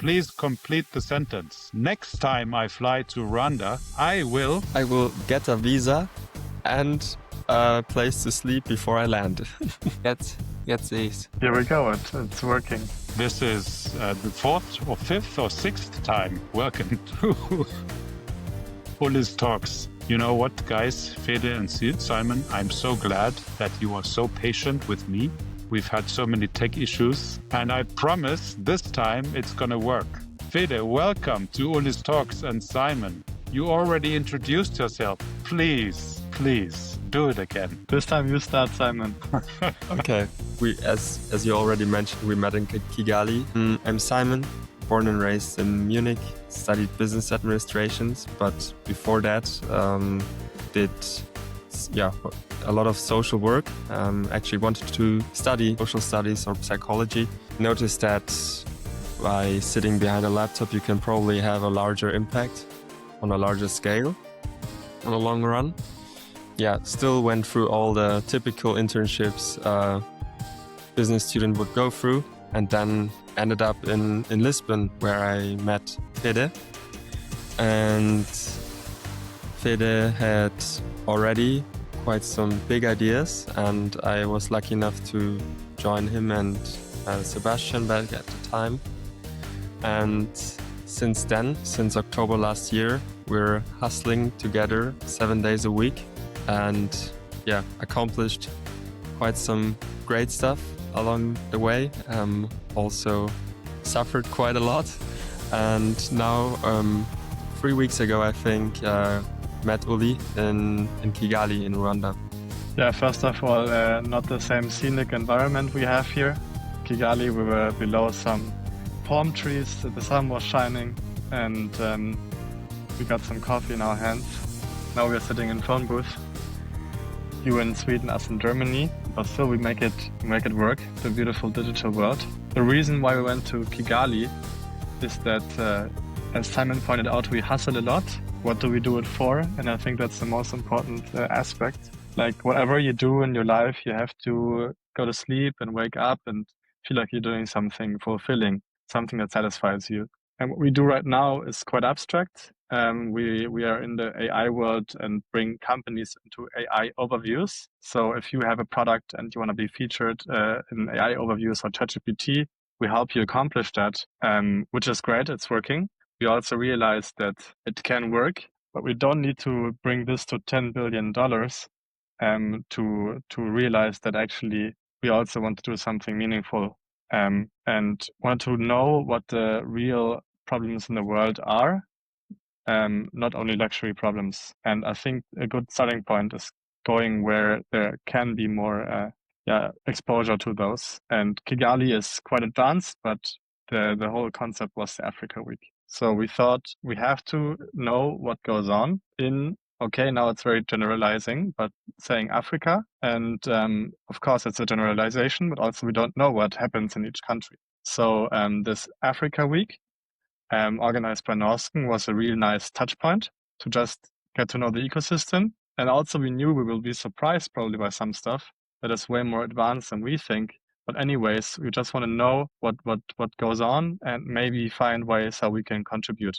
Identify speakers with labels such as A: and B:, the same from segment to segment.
A: please complete the sentence. Next time I fly to Rwanda, I will
B: get a visa and a place to sleep before I land. Get these.
C: Here we go. It's working.
A: This is the fourth or fifth or sixth time. Welcome to Ulis Talks. You know what, guys? Fede and Simon, I'm so glad that you are so patient with me. We've had so many tech issues, and I promise this time it's gonna work. Fede, welcome to Ulis Talks, and Simon, you already introduced yourself. Please do it again.
C: This time you start, Simon.
B: Okay. We, as you already mentioned, we met in Kigali. I'm Simon, born and raised in Munich, studied business administrations, but before that, did a lot of social work. Actually wanted to study social studies or psychology. Noticed that by sitting behind a laptop, you can probably have a larger impact on a larger scale in the long run. Yeah, still went through all the typical internships business student would go through, and then ended up in Lisbon, where I met Fede. And Fede had already quite some big ideas, and I was lucky enough to join him and Sebastian back at the time. And since then, since October last year, we're hustling together 7 days a week, and accomplished quite some great stuff along the way. Also suffered quite a lot, and now 3 weeks ago, I think, met Uli in Kigali in Rwanda.
C: Yeah, first of all, not the same scenic environment we have here. Kigali, we were below some palm trees, the sun was shining, and we got some coffee in our hands. Now we're sitting in phone booth. You in Sweden, us in Germany, but still we make it work, the beautiful digital world. The reason why we went to Kigali is that, as Simon pointed out, we hustle a lot. What do we do it for? And I think that's the most important aspect. Like whatever you do in your life, you have to go to sleep and wake up and feel like you're doing something fulfilling, something that satisfies you. And what we do right now is quite abstract. We are in the AI world and bring companies into AI overviews. So if you have a product and you want to be featured in AI overviews or ChatGPT, we help you accomplish that, which is great. It's working. We also realize that it can work, but we don't need to bring this to $10 billion to realize that actually we also want to do something meaningful and want to know what the real problems in the world are, not only luxury problems. And I think a good starting point is going where there can be more exposure to those. And Kigali is quite advanced, but the whole concept was the Africa Week. So we thought we have to know what goes on in, okay, now it's very generalizing, but saying Africa. And of course, it's a generalization, but also we don't know what happens in each country. So this Africa Week, organized by Norrsken, was a real nice touch point to just get to know the ecosystem. And also we knew we will be surprised probably by some stuff that is way more advanced than we think. But anyways, we just want to know what goes on and maybe find ways how we can contribute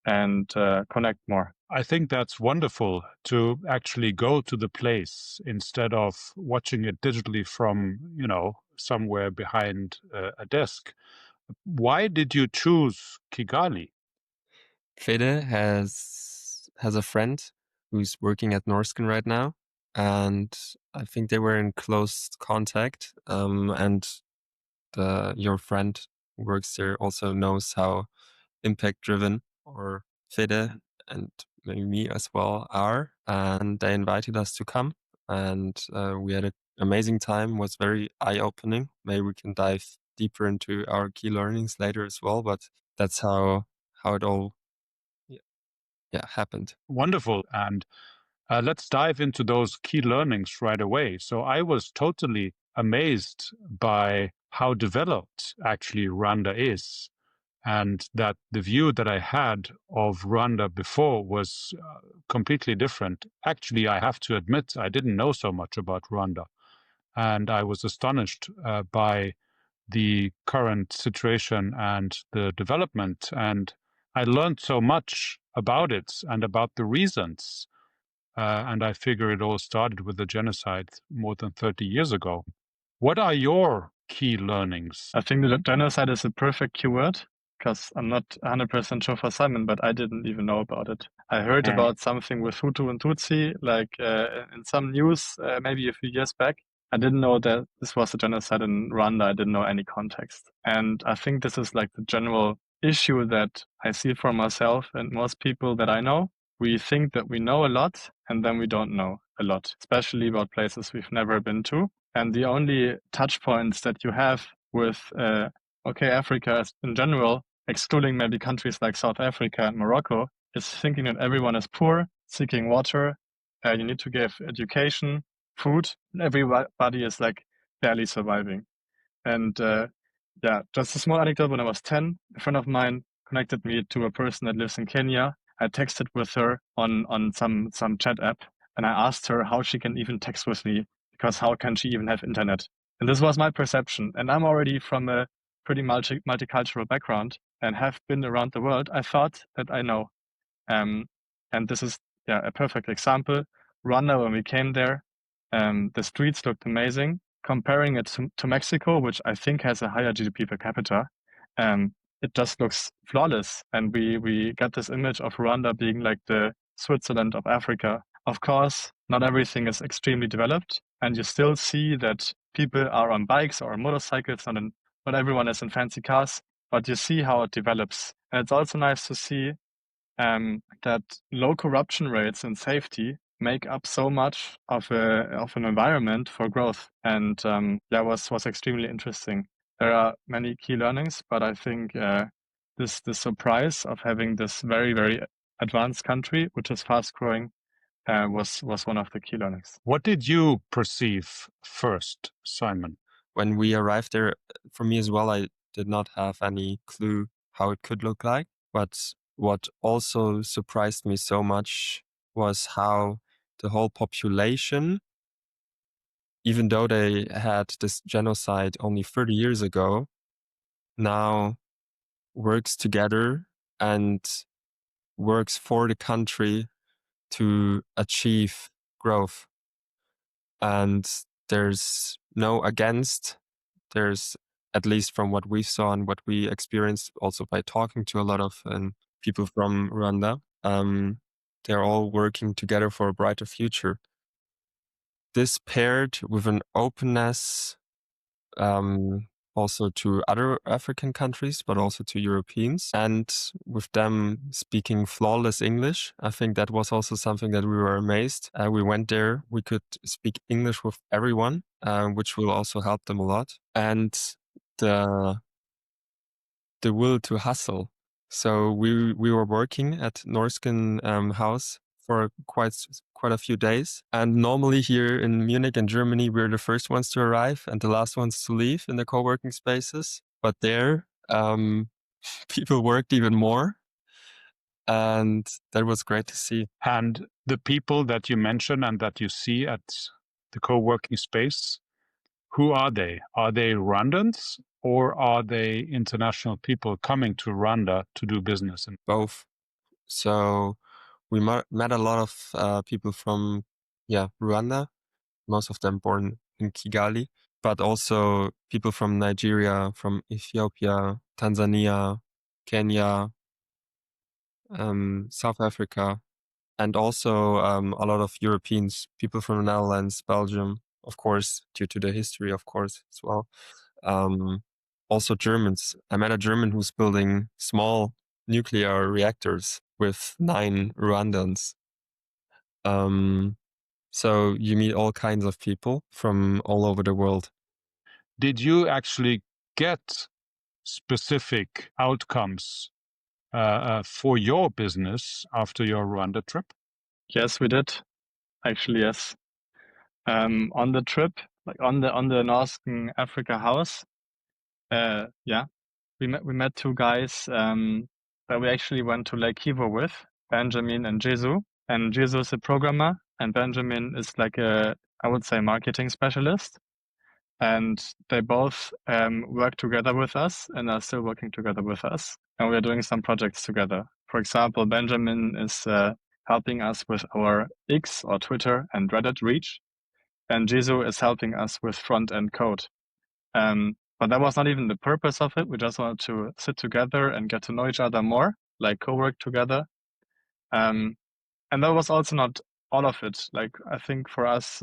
C: and connect more.
A: I think that's wonderful to actually go to the place instead of watching it digitally from, somewhere behind a desk. Why did you choose Kigali?
B: Fede has a friend who's working at Norrsken right now, and I think they were in close contact. And your friend who works there also knows how impact-driven or Fede and maybe me as well are, and they invited us to come, and we had an amazing time. It was very eye-opening. Maybe we can dive deeper into our key learnings later as well, but that's how it all happened.
A: Wonderful. And let's dive into those key learnings right away. So I was totally amazed by how developed actually Rwanda is, and that the view that I had of Rwanda before was completely different. Actually, I have to admit, I didn't know so much about Rwanda, and I was astonished by the current situation and the development. And I learned so much about it and about the reasons. And I figure it all started with the genocide more than 30 years ago. What are your key learnings?
C: I think that genocide is a perfect keyword because I'm not 100% sure for Simon, but I didn't even know about it. I heard about something with Hutu and Tutsi, like in some news, maybe a few years back. I didn't know that this was a genocide in Rwanda. I didn't know any context. And I think this is like the general issue that I see for myself and most people that I know. We think that we know a lot and then we don't know a lot, especially about places we've never been to. And the only touch points that you have with, Africa in general, excluding maybe countries like South Africa and Morocco, is thinking that everyone is poor, seeking water, you need to give education, food, and everybody is like barely surviving. And just a small anecdote. When I was 10, a friend of mine connected me to a person that lives in Kenya. I texted with her on some chat app, and I asked her how she can even text with me, because how can she even have internet? And this was my perception. And I'm already from a pretty multicultural background and have been around the world. I thought that I know. And this is a perfect example. Rwanda, when we came there, the streets looked amazing. Comparing it to Mexico, which I think has a higher GDP per capita, it just looks flawless. And we got this image of Rwanda being like the Switzerland of Africa. Of course, not everything is extremely developed, and you still see that people are on bikes or on motorcycles, not everyone is in fancy cars, but you see how it develops. And it's also nice to see that low corruption rates and safety make up so much of an environment for growth. And that was extremely interesting. There are many key learnings, but I think this the surprise of having this very, very advanced country, which is fast growing, was one of the key learnings.
A: What did you perceive first, Simon?
B: When we arrived there, for me as well, I did not have any clue how it could look like. But what also surprised me so much was how the whole population, even though they had this genocide only 30 years ago, now works together and works for the country to achieve growth. And there's no against. There's, at least from what we saw and what we experienced also by talking to a lot of people from Rwanda, they're all working together for a brighter future. This paired with an openness also to other African countries, but also to Europeans, and with them speaking flawless English. I think that was also something that we were amazed. We went there, we could speak English with everyone, which will also help them a lot. And the will to hustle. So we were working at Norrsken house for quite a few days. And normally here in Munich and Germany, we're the first ones to arrive and the last ones to leave in the co-working spaces. But there, people worked even more. And that was great to see.
A: And the people that you mentioned and that you see at the co-working space, who are they? Are they Rwandans or are they international people coming to Rwanda to do business?
B: Both. So we met a lot of people from Rwanda, most of them born in Kigali, but also people from Nigeria, from Ethiopia, Tanzania, Kenya, South Africa, and also a lot of Europeans, people from the Netherlands, Belgium, of course, due to the history, of course, as well. Also Germans. I met a German who's building small nuclear reactors with 9 Rwandans. So you meet all kinds of people from all over the world.
A: Did you actually get specific outcomes for your business after your Rwanda trip?
C: Yes, we did. Actually, yes. On the trip, like on the Norrsken Africa house, we met 2 guys that we actually went to Lake Kivu with, Benjamin and Jesu. And Jesu is a programmer, and Benjamin is like I would say, marketing specialist. and they both work together with us and are still working together with us. And we're doing some projects together. For example, Benjamin is helping us with our X or Twitter and Reddit reach, and Jizu is helping us with front-end code. But that was not even the purpose of it. We just wanted to sit together and get to know each other more, like co-work together. And that was also not all of it. Like, I think for us,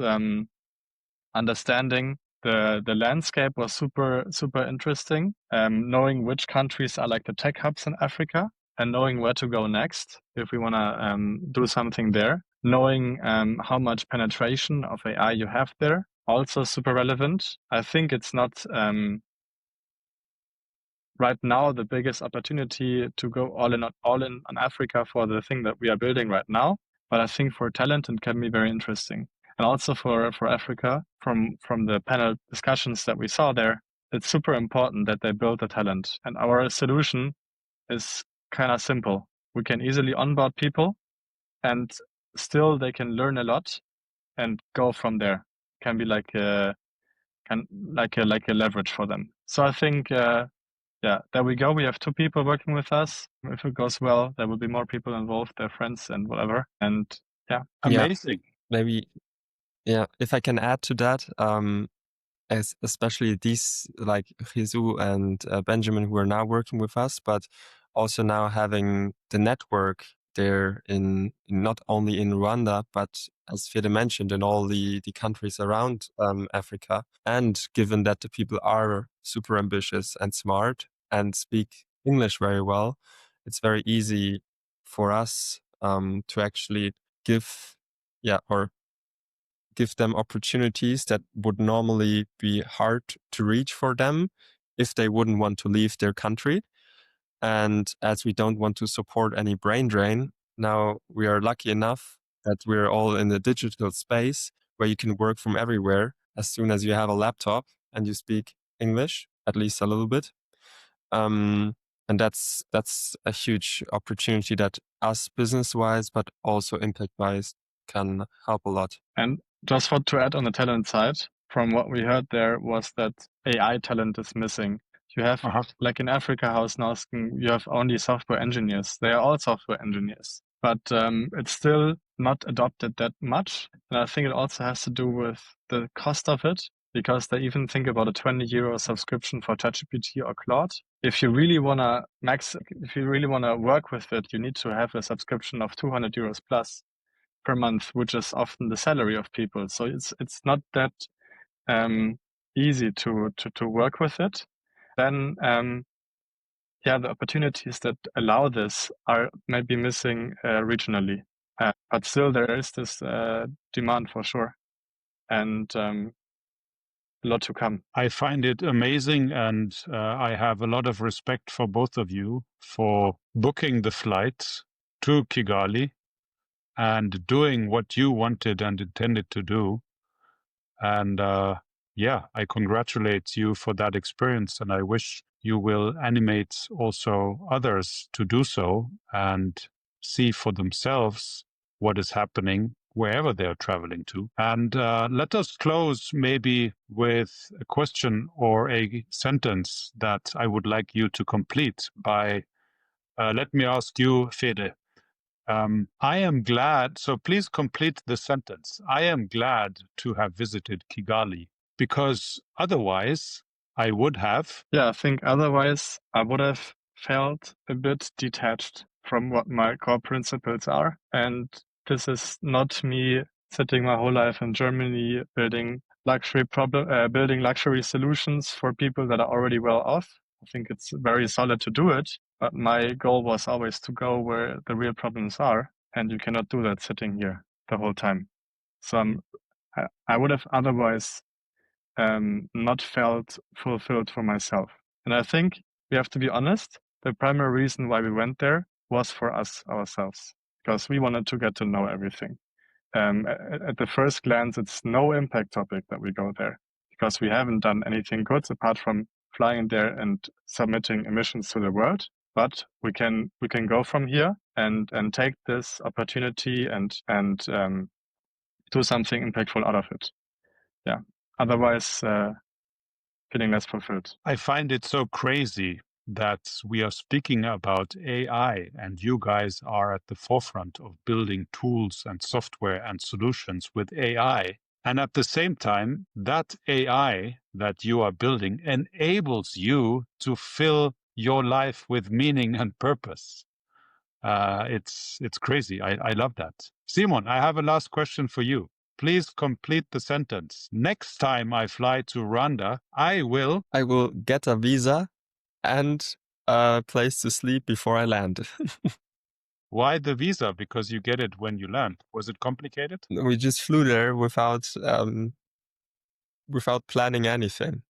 C: understanding the landscape was super interesting. Knowing which countries are like the tech hubs in Africa and knowing where to go next if we want to do something there. Knowing how much penetration of AI you have there, also super relevant. I think it's not right now the biggest opportunity to go all in on Africa for the thing that we are building right now. But I think for talent it can be very interesting. And also for Africa, from the panel discussions that we saw there, it's super important that they build the talent. And our solution is kind of simple. We can easily onboard people and still they can learn a lot and go from there. Can be like a leverage for them. So I think yeah, there we go. We have 2 people working with us. If it goes well, there will be more people involved, their friends and whatever. And yeah,
A: amazing.
B: Maybe, yeah, if I can add to that, especially these like Jesus and Benjamin who are now working with us, but also now having the network there in not only in Rwanda, but as Fede mentioned, in all the countries around Africa. And given that the people are super ambitious and smart and speak English very well, it's very easy for us to actually give them opportunities that would normally be hard to reach for them if they wouldn't want to leave their country. And as we don't want to support any brain drain, now we are lucky enough that we're all in the digital space where you can work from everywhere as soon as you have a laptop and you speak English, at least a little bit. And that's a huge opportunity that us business-wise, but also impact-wise, can help a lot.
C: And just what to add on the talent side, from what we heard there was that AI talent is missing. You have, like in Africa House Norrsken, you have only software engineers. They are all software engineers, but it's still not adopted that much. And I think it also has to do with the cost of it, because they even think about a 20 euro subscription for ChatGPT or Claude. If you really want to work with it, you need to have a subscription of 200 euros plus per month, which is often the salary of people. So it's not that easy to work with it. Then the opportunities that allow this are maybe missing regionally, but still there is this demand for sure, and a lot to come.
A: I find it amazing, and I have a lot of respect for both of you for booking the flights to Kigali and doing what you wanted and intended to do. And I congratulate you for that experience, and I wish you will animate also others to do so and see for themselves what is happening wherever they're traveling to. And let us close maybe with a question or a sentence that I would like you to complete by, let me ask you, Fede. I am glad, so please complete the sentence. I am glad to have visited Kigali because otherwise I would have.
C: Yeah, I think otherwise I would have felt a bit detached from what my core principles are. And this is not me sitting my whole life in Germany building luxury solutions for people that are already well off. I think it's very solid to do it, but my goal was always to go where the real problems are, and you cannot do that sitting here the whole time. So I would have otherwise not felt fulfilled for myself. And I think we have to be honest, the primary reason why we went there was for us ourselves, because we wanted to get to know everything. At the first glance, it's no impact topic that we go there, because we haven't done anything good apart from flying there and submitting emissions to the world. But we can go from here and take this opportunity and do something impactful out of it. Yeah. Otherwise, feeling less fulfilled.
A: I find it so crazy that we are speaking about AI and you guys are at the forefront of building tools and software and solutions with AI. And at the same time, that AI that you are building enables you to fill your life with meaning and purpose. It's crazy. I love that. Simon, I have a last question for you. Please complete the sentence. Next time I fly to Rwanda, I will
B: get a visa and a place to sleep before I land.
A: Why the visa? Because you get it when you land. Was it complicated?
B: We just flew there without planning anything.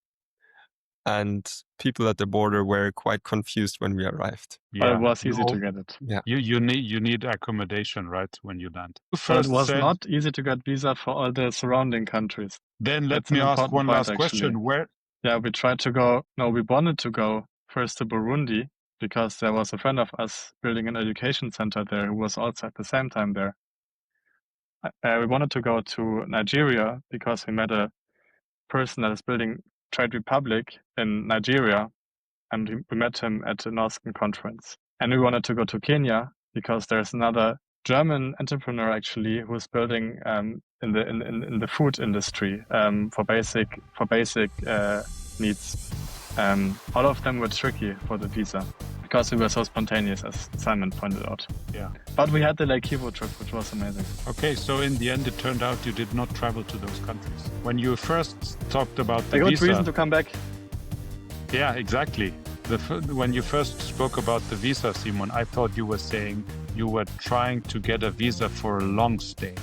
B: And people at the border were quite confused when we arrived.
C: But it was easy to get it.
B: Yeah.
A: You need accommodation, right, when you land.
C: But it was not easy to get visa for all the surrounding countries.
A: Then let me ask one last question. Where?
C: Yeah, we tried to go. No, we wanted to go first to Burundi because there was a friend of us building an education center there who was also at the same time there. We wanted to go to Nigeria because we met a person that is building Trade Republic in Nigeria, and we met him at the Norrsken conference. And we wanted to go to Kenya because there's another German entrepreneur actually who's building in the food industry for basic needs. All of them were tricky for the visa because we were so spontaneous, as Simon pointed out.
A: Yeah.
C: But we had the Lake Kivu trip, which was amazing.
A: Okay, so in the end, it turned out you did not travel to those countries. When you first talked about the
C: visa, a good
A: visa,
C: reason to come back.
A: Yeah, exactly. When you first spoke about the visa, Simon, I thought you were saying you were trying to get a visa for a long stay.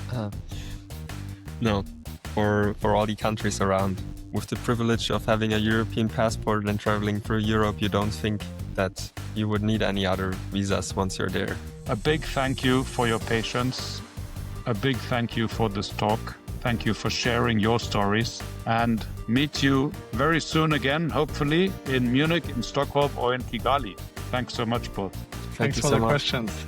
B: No, for all the countries around. With the privilege of having a European passport and traveling through Europe, you don't think that you would need any other visas once you're there.
A: A big thank you for your patience. A big thank you for this talk. Thank you for sharing your stories, and meet you very soon again, hopefully in Munich, in Stockholm, or in Kigali. Thanks so much, both.
C: Thanks for the questions.